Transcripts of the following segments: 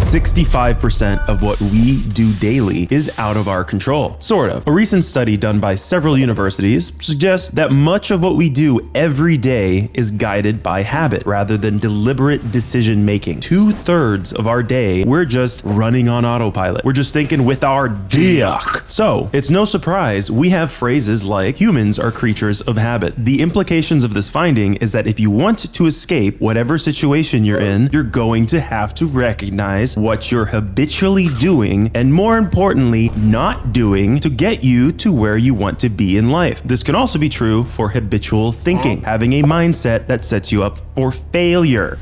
65% of what we do daily is out of our control. Sort of. A recent study done by several universities suggests that much of what we do every day is guided by habit rather than deliberate decision making. 2/3 of our day, we're just running on autopilot. We're just thinking with our dick. So, it's no surprise we have phrases like humans are creatures of habit. The implications of this finding is that if you want to escape whatever situation you're in, you're going to have to recognize what you're habitually doing and, more importantly, not doing to get you to where you want to be in life. This can also be true for habitual thinking, having a mindset that sets you up for failure.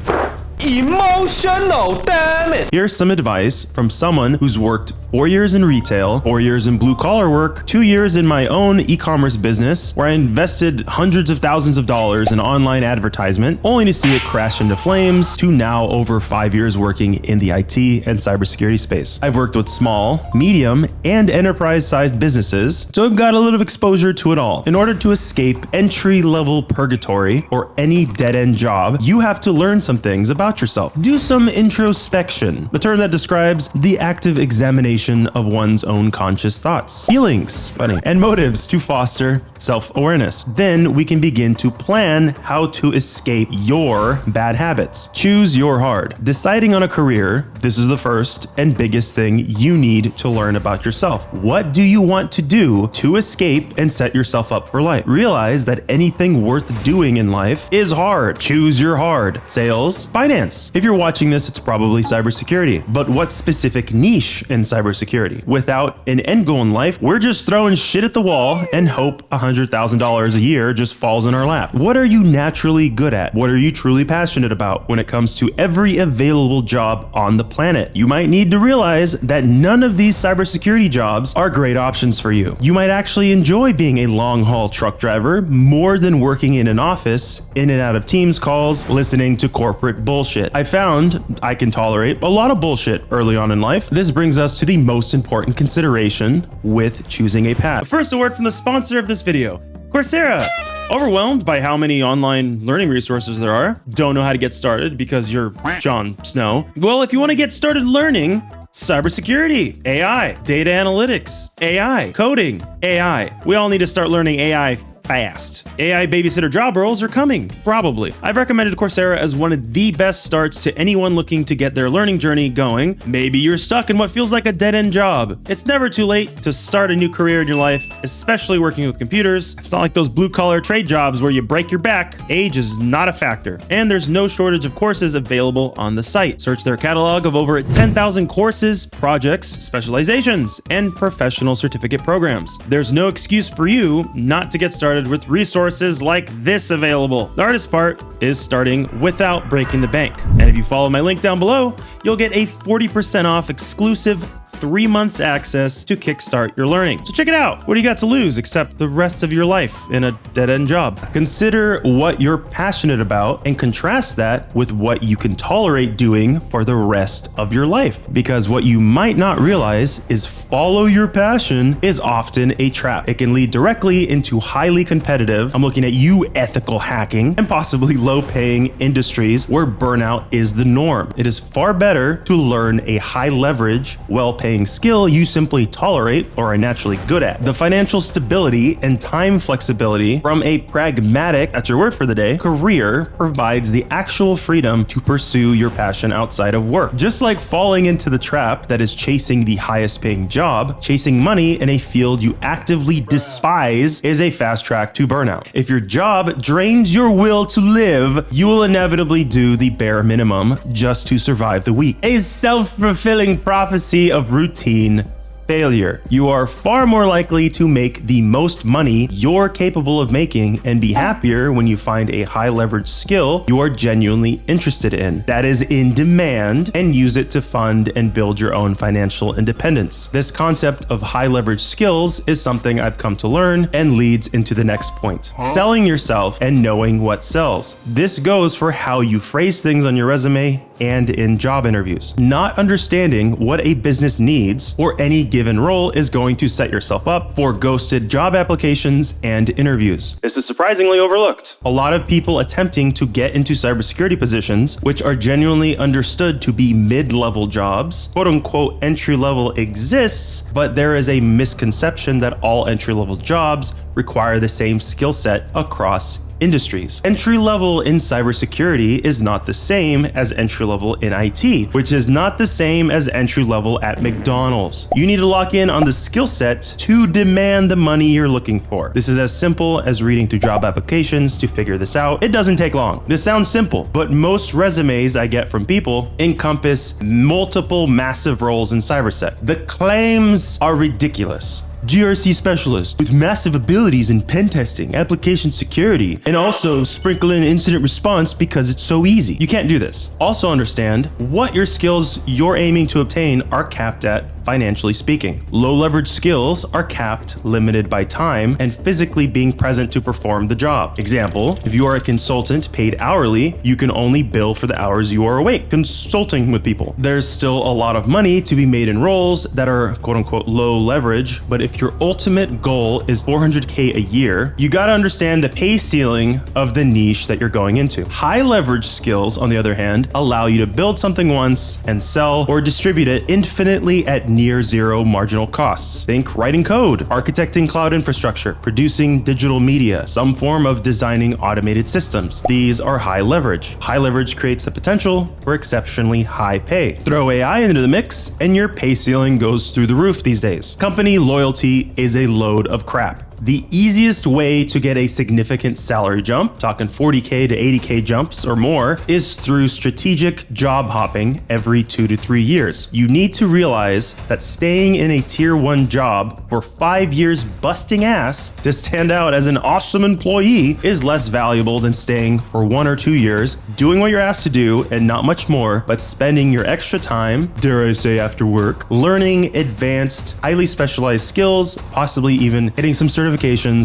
Emotional, damn it! Here's some advice from someone who's worked 4 years in retail, 4 years in blue collar work, 2 years in my own e-commerce business where I invested hundreds of thousands of dollars in online advertisement, only to see it crash into flames, to now over 5 years working in the IT and cybersecurity space. I've worked with small, medium, and enterprise-sized businesses, so I've got a little exposure to it all. In order to escape entry-level purgatory or any dead-end job, you have to learn some things about yourself. Do some introspection, a term that describes the active examination of one's own conscious thoughts, feelings, and motives to foster self-awareness. Then we can begin to plan how to escape your bad habits. Choose your hard. Deciding on a career, this is the first and biggest thing you need to learn about yourself. What do you want to do to escape and set yourself up for life? Realize that anything worth doing in life is hard. Choose your hard. Sales, finance. If you're watching this, it's probably cybersecurity. But what specific niche in cybersecurity? Without an end goal in life, we're just throwing shit at the wall and hope $100,000 a year just falls in our lap. What are you naturally good at? What are you truly passionate about when it comes to every available job on the planet? You might need to realize that none of these cybersecurity jobs are great options for you. You might actually enjoy being a long-haul truck driver more than working in an office, in and out of Teams calls, listening to corporate bullshit. I found I can tolerate a lot of bullshit early on in life. This brings us to the most important consideration with choosing a path. First, a word from the sponsor of this video, Coursera. Overwhelmed by how many online learning resources there are? Don't know how to get started because you're Jon Snow? Well, if you want to get started learning cybersecurity, AI, data analytics, AI, coding, AI. We all need to start learning AI fast. AI babysitter job roles are coming, probably. I've recommended Coursera as one of the best starts to anyone looking to get their learning journey going. Maybe you're stuck in what feels like a dead-end job. It's never too late to start a new career in your life, especially working with computers. It's not like those blue-collar trade jobs where you break your back. Age is not a factor, and there's no shortage of courses available on the site. Search their catalog of over 10,000 courses, projects, specializations, and professional certificate programs. There's no excuse for you not to get started with resources like this available. The hardest part is starting without breaking the bank. And if you follow my link down below, you'll get a 40% off exclusive 3 months access to kickstart your learning. So check it out. What do you got to lose except the rest of your life in a dead-end job? Consider what you're passionate about and contrast that with what you can tolerate doing for the rest of your life. Because what you might not realize is follow your passion is often a trap. It can lead directly into highly competitive, I'm looking at you, ethical hacking, and possibly low-paying industries where burnout is the norm. It is far better to learn a high-leverage, well-paid skill you simply tolerate or are naturally good at. The financial stability and time flexibility from a pragmatic, that's your word for the day, career provides the actual freedom to pursue your passion outside of work. Just like falling into the trap that is chasing the highest paying job, chasing money in a field you actively despise is a fast track to burnout. If your job drains your will to live, you will inevitably do the bare minimum just to survive the week. A self-fulfilling prophecy of routine failure. You are far more likely to make the most money you're capable of making and be happier when you find a high leverage skill you are genuinely interested in, that is in demand, and use it to fund and build your own financial independence. This concept of high leverage skills is something I've come to learn and leads into the next point. Selling yourself and knowing what sells. This goes for how you phrase things on your resume, and in job interviews. Not understanding what a business needs for any given role is going to set yourself up for ghosted job applications and interviews. This is surprisingly overlooked. A lot of people attempting to get into cybersecurity positions, which are genuinely understood to be mid-level jobs, quote unquote entry-level exists, but there is a misconception that all entry-level jobs require the same skill set across industries. Entry level in cybersecurity is not the same as entry level in IT, which is not the same as entry level at McDonald's. You need to lock in on the skill set to demand the money you're looking for. This is as simple as reading through job applications to figure this out. It doesn't take long. This sounds simple, but most resumes I get from people encompass multiple massive roles in cybersec. The claims are ridiculous. GRC specialist with massive abilities in pen testing, application security, and also sprinkle in incident response because it's so easy. You can't do this. Also understand what your skills you're aiming to obtain are capped at financially speaking. Low leverage skills are capped, limited by time, and physically being present to perform the job. Example, if you are a consultant paid hourly, you can only bill for the hours you are awake consulting with people. There's still a lot of money to be made in roles that are quote unquote low leverage, but if your ultimate goal is $400K a year, you gotta understand the pay ceiling of the niche that you're going into. High leverage skills, on the other hand, allow you to build something once and sell or distribute it infinitely at near zero marginal costs. Think writing code, architecting cloud infrastructure, producing digital media, some form of designing automated systems. These are high leverage. High leverage creates the potential for exceptionally high pay. Throw AI into the mix and your pay ceiling goes through the roof these days. Company loyalty is a load of crap. The easiest way to get a significant salary jump, talking 40K to 80K jumps or more, is through strategic job hopping every 2 to 3 years. You need to realize that staying in a tier 1 job for 5 years busting ass to stand out as an awesome employee is less valuable than staying for 1 or 2 years, doing what you're asked to do and not much more, but spending your extra time, dare I say after work, learning advanced, highly specialized skills, possibly even hitting some certifications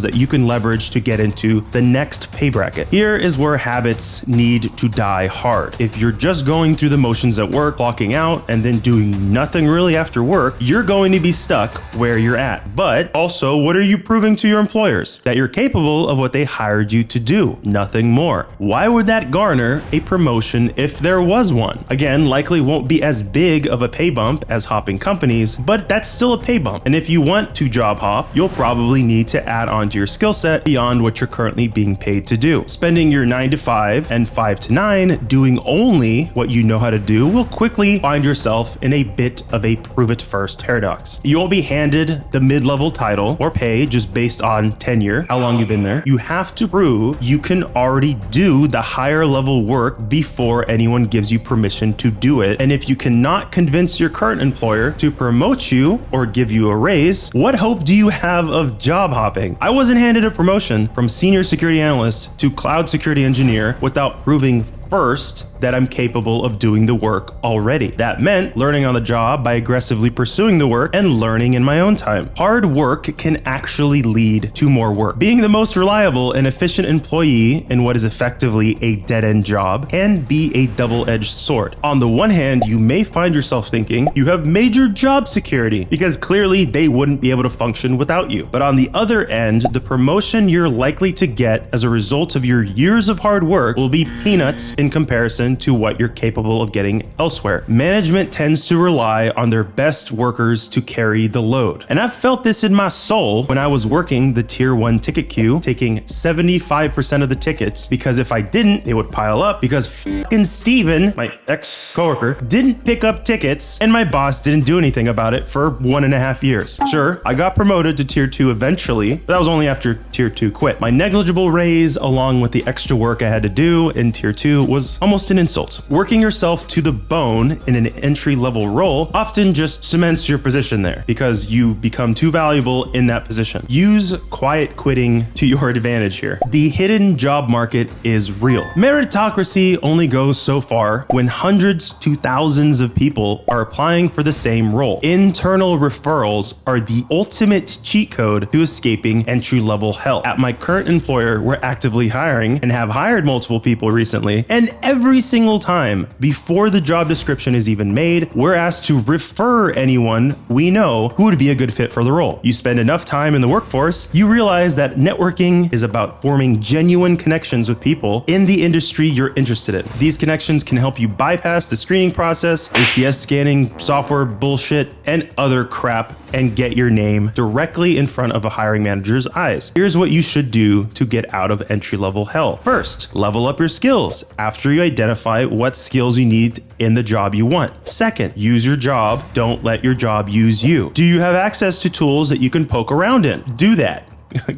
that you can leverage to get into the next pay bracket. Here is where habits need to die hard. If you're just going through the motions at work, clocking out, and then doing nothing really after work, you're going to be stuck where you're at. But also, what are you proving to your employers? That you're capable of what they hired you to do, nothing more. Why would that garner a promotion if there was one? Again, likely won't be as big of a pay bump as hopping companies, but that's still a pay bump. And if you want to job hop, you'll probably need to add on to your skill set beyond what you're currently being paid to do. Spending your 9 to 5 and 5 to 9 doing only what you know how to do will quickly find yourself in a bit of a prove it first paradox. You won't be handed the mid-level title or pay just based on tenure, how long you've been there. You have to prove you can already do the higher level work before anyone gives you permission to do it. And if you cannot convince your current employer to promote you or give you a raise, what hope do you have of job hopping? I wasn't handed a promotion from senior security analyst to cloud security engineer without proving first that I'm capable of doing the work already. That meant learning on the job by aggressively pursuing the work and learning in my own time. Hard work can actually lead to more work. Being the most reliable and efficient employee in what is effectively a dead-end job can be a double-edged sword. On the one hand, you may find yourself thinking you have major job security because clearly they wouldn't be able to function without you. But on the other end, the promotion you're likely to get as a result of your years of hard work will be peanuts in comparison to what you're capable of getting elsewhere. Management tends to rely on their best workers to carry the load. And I've felt this in my soul when I was working the tier 1 ticket queue, taking 75% of the tickets, because if I didn't, they would pile up because fucking Steven, my ex-coworker, didn't pick up tickets and my boss didn't do anything about it for 1.5 years. Sure, I got promoted to tier 2 eventually, but that was only after tier 2 quit. My negligible raise along with the extra work I had to do in tier 2 was almost an insult. Working yourself to the bone in an entry-level role often just cements your position there because you become too valuable in that position. Use quiet quitting to your advantage here. The hidden job market is real. Meritocracy only goes so far when hundreds to thousands of people are applying for the same role. Internal referrals are the ultimate cheat code to escaping entry-level hell. At my current employer, we're actively hiring and have hired multiple people recently, and every single time before the job description is even made, we're asked to refer anyone we know who would be a good fit for the role. You spend enough time in the workforce, you realize that networking is about forming genuine connections with people in the industry you're interested in. These connections can help you bypass the screening process, ATS scanning, software bullshit, and other crap, and get your name directly in front of a hiring manager's eyes. Here's what you should do to get out of entry-level hell. First, level up your skills after you identify what skills you need in the job you want. Second, use your job. Don't let your job use you. Do you have access to tools that you can poke around in? Do that.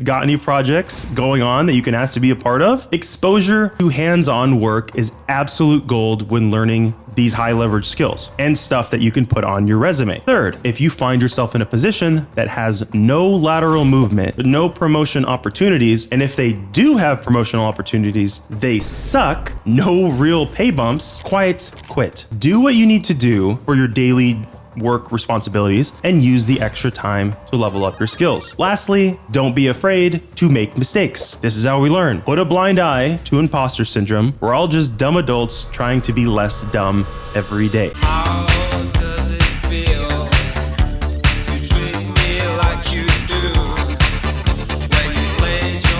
Got any projects going on that you can ask to be a part of? Exposure to hands-on work is absolute gold when learning these high leverage skills and stuff that you can put on your resume. Third, if you find yourself in a position that has no lateral movement, no promotion opportunities, and if they do have promotional opportunities, they suck, no real pay bumps, quit. Do what you need to do for your daily work responsibilities and use the extra time to level up your skills. Lastly, don't be afraid to make mistakes. This is how we learn. Put a blind eye to imposter syndrome. We're all just dumb adults trying to be less dumb every day.